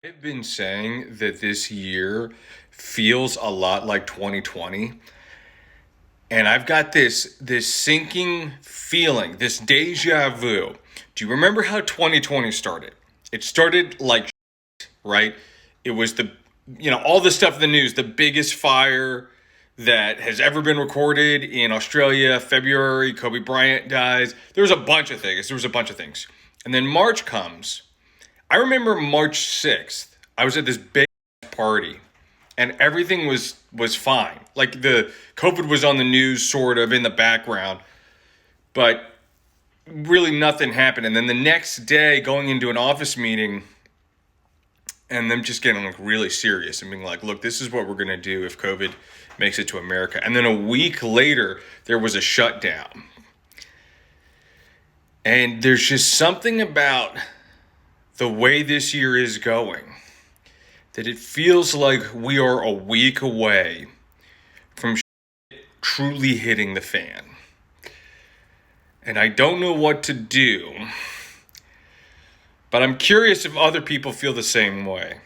I've been saying that this year feels a lot like 2020, and I've got this sinking feeling, this deja vu. Do you remember how 2020 started? It started like right? It was all the stuff in the news, the biggest fire that has ever been recorded in Australia, February, Kobe Bryant dies. There was a bunch of things. There was a bunch of things. And then March comes. I remember March 6th. I was at this big party and everything was fine. Like the COVID was on the news sort of in the background, but really nothing happened. And then the next day going into an office meeting and them just getting like really serious and being like, look, this is what we're going to do if COVID makes it to America. And then a week later, there was a shutdown. And there's just something about the way this year is going that it feels like we are a week away from truly hitting the fan. And I don't know what to do, but I'm curious if other people feel the same way.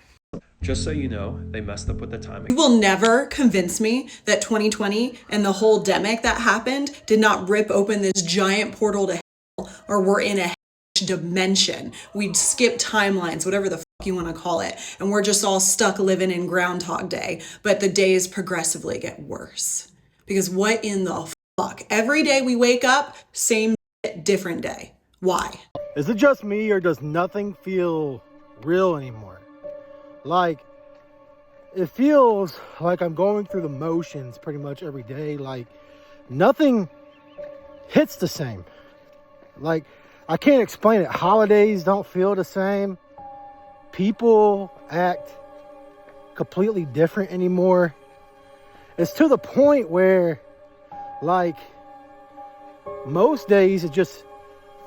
Just so you know, they messed up with the timing. You will never convince me that 2020 and the whole demic that happened did not rip open this giant portal to hell, or we're in a dimension. We'd skip timelines, whatever the fuck you want to call it, and we're just all stuck living in Groundhog Day, but the days progressively get worse. Because what in the fuck? Every day we wake up, same different day. Why? Is it just me, or does nothing feel real anymore? Like, it feels like I'm going through the motions pretty much every day. Like, nothing hits the same. Like, I can't explain it. Holidays don't feel the same. People act completely different anymore. It's to the point where, like, most days it just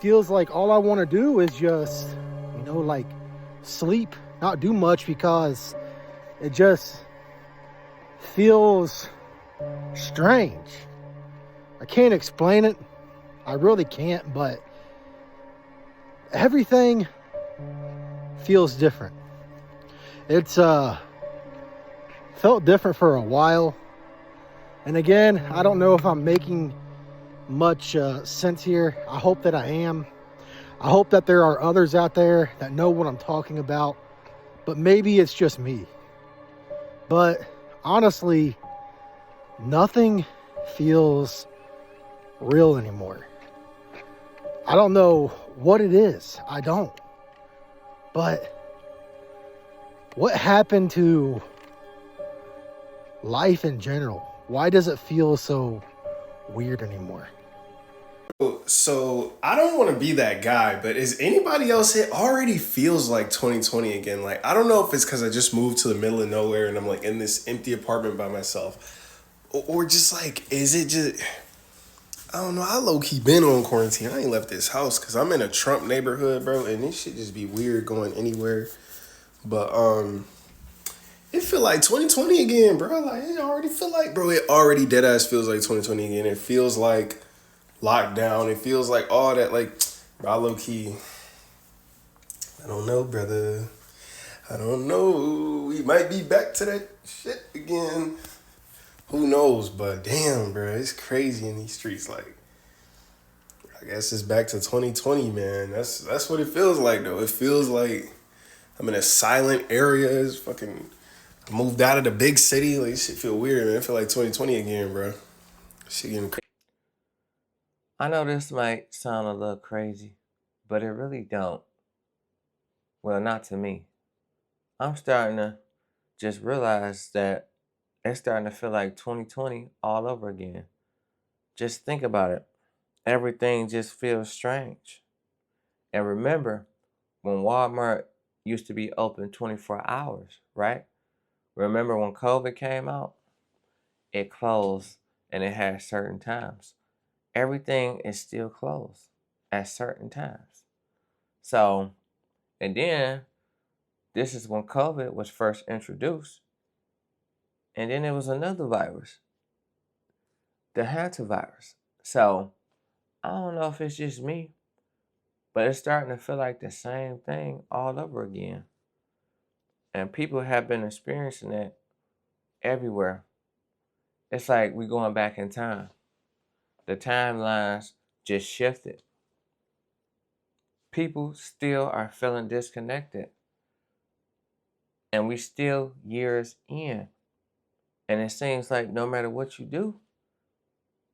feels like all I want to do is just, like, sleep, not do much, because it just feels strange. I can't explain it. I really can't, but everything feels different. It's felt different for a while. And again, I don't know if I'm making much sense here. I hope that I am. I hope that there are others out there that know what I'm talking about, but maybe it's just me. But honestly, nothing feels real anymore. I don't know what it is. I don't. But what happened to life in general? Why does it feel so weird anymore? So I don't want to be that guy, but is anybody else? It already feels like 2020 again. Like, I don't know if it's because I just moved to the middle of nowhere and I'm like in this empty apartment by myself, or just like, is it just? I don't know. I low key been on quarantine. I ain't left this house because I'm in a Trump neighborhood, bro, and this shit just be weird going anywhere. But it feel like 2020 again, bro. Like, it already feel like, bro. It already dead ass feels like 2020 again. It feels like lockdown. It feels like all that. Like, bro, I low key. I don't know, brother. I don't know. We might be back to that shit again. Who knows? But damn, bro, it's crazy in these streets. Like, I guess it's back to 2020, man. That's what it feels like, though. It feels like I'm in a silent area. It's fucking moved out of the big city. Like, this shit feel weird, man. I feel like 2020 again, bro. Shit getting crazy. I know this might sound a little crazy, but it really don't. Well, not to me. I'm starting to just realize that it's starting to feel like 2020 all over again. Just think about it. Everything just feels strange. And remember, when Walmart used to be open 24 hours, right? Remember when COVID came out? It closed and it had certain times. Everything is still closed at certain times. So, and then this is when COVID was first introduced. And then there was another virus, the hantavirus. So, I don't know if it's just me, but it's starting to feel like the same thing all over again. And people have been experiencing it everywhere. It's like we're going back in time. The timelines just shifted. People still are feeling disconnected. And we still years in. And it seems like no matter what you do,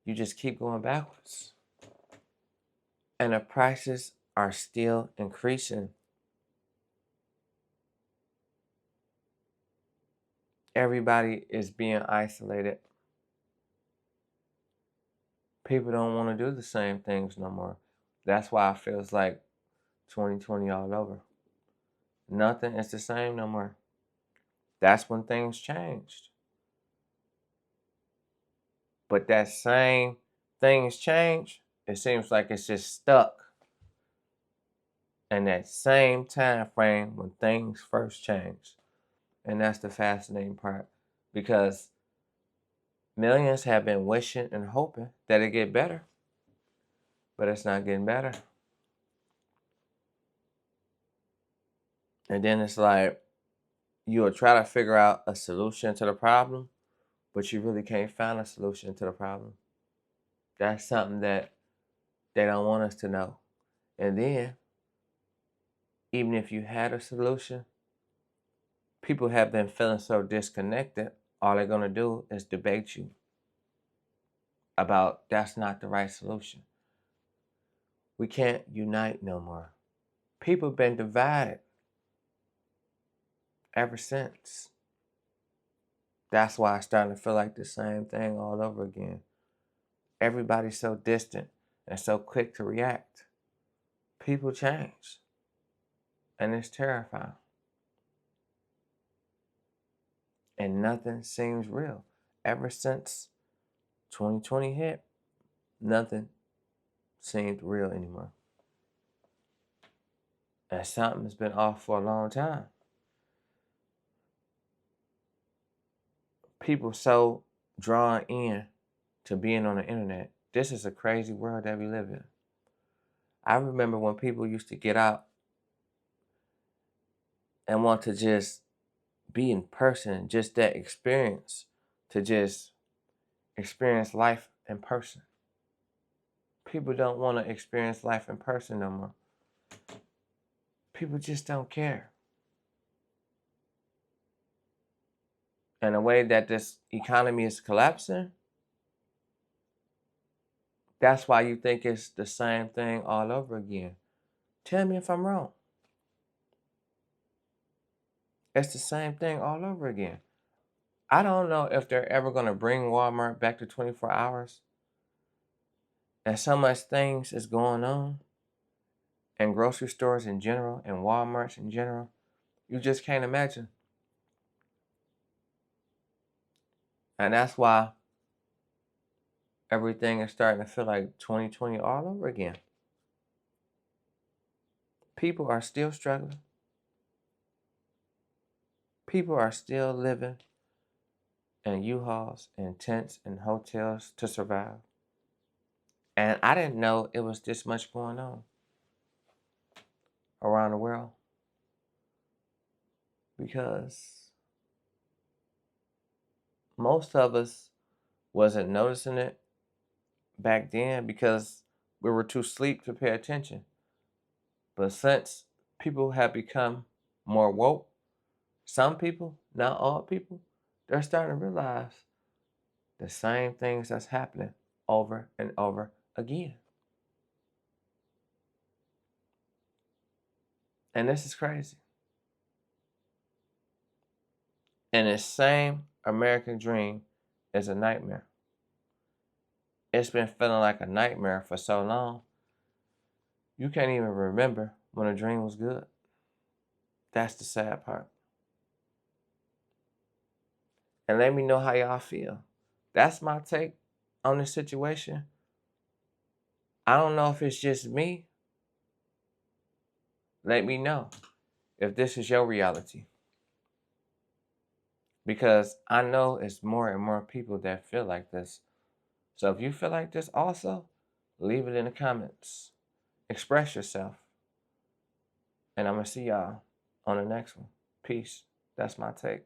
you just keep going backwards. And the prices are still increasing. Everybody is being isolated. People don't want to do the same things no more. That's why it feels like 2020 all over. Nothing is the same no more. That's when things changed. But that same things change, it seems like it's just stuck in that same time frame when things first changed. And that's the fascinating part, because millions have been wishing and hoping that it get better, but it's not getting better. And then it's like you'll try to figure out a solution to the problem, but you really can't find a solution to the problem. That's something that they don't want us to know. And then, even if you had a solution, people have been feeling so disconnected, all they're going to do is debate you about that's not the right solution. We can't unite no more. People have been divided ever since. That's why it's starting to feel like the same thing all over again. Everybody's so distant and so quick to react. People change, and it's terrifying. And nothing seems real. Ever since 2020 hit, nothing seemed real anymore. And something's been off for a long time. People so drawn in to being on the internet. This is a crazy world that we live in. I remember when people used to get out and want to just be in person, just that experience, to just experience life in person. People don't want to experience life in person no more. People just don't care. And the way that this economy is collapsing, that's why you think it's the same thing all over again. Tell me if I'm wrong. It's the same thing all over again. I don't know if they're ever going to bring Walmart back to 24 hours. And so much things is going on, and grocery stores in general, and Walmarts in general. You just can't imagine. And that's why everything is starting to feel like 2020 all over again. People are still struggling. People are still living in U-Hauls and tents and hotels to survive. And I didn't know it was this much going on around the world, because most of us wasn't noticing it back then because we were too asleep to pay attention. But since people have become more woke, some people, not all people, they're starting to realize the same things that's happening over and over again. And this is crazy. And the same American dream is a nightmare. It's been feeling like a nightmare for so long, you can't even remember when a dream was good. That's the sad part. And let me know how y'all feel. That's my take on this situation. I don't know if it's just me. Let me know if this is your reality. Because I know it's more and more people that feel like this. So if you feel like this also, leave it in the comments. Express yourself. And I'm going to see y'all on the next one. Peace. That's my take.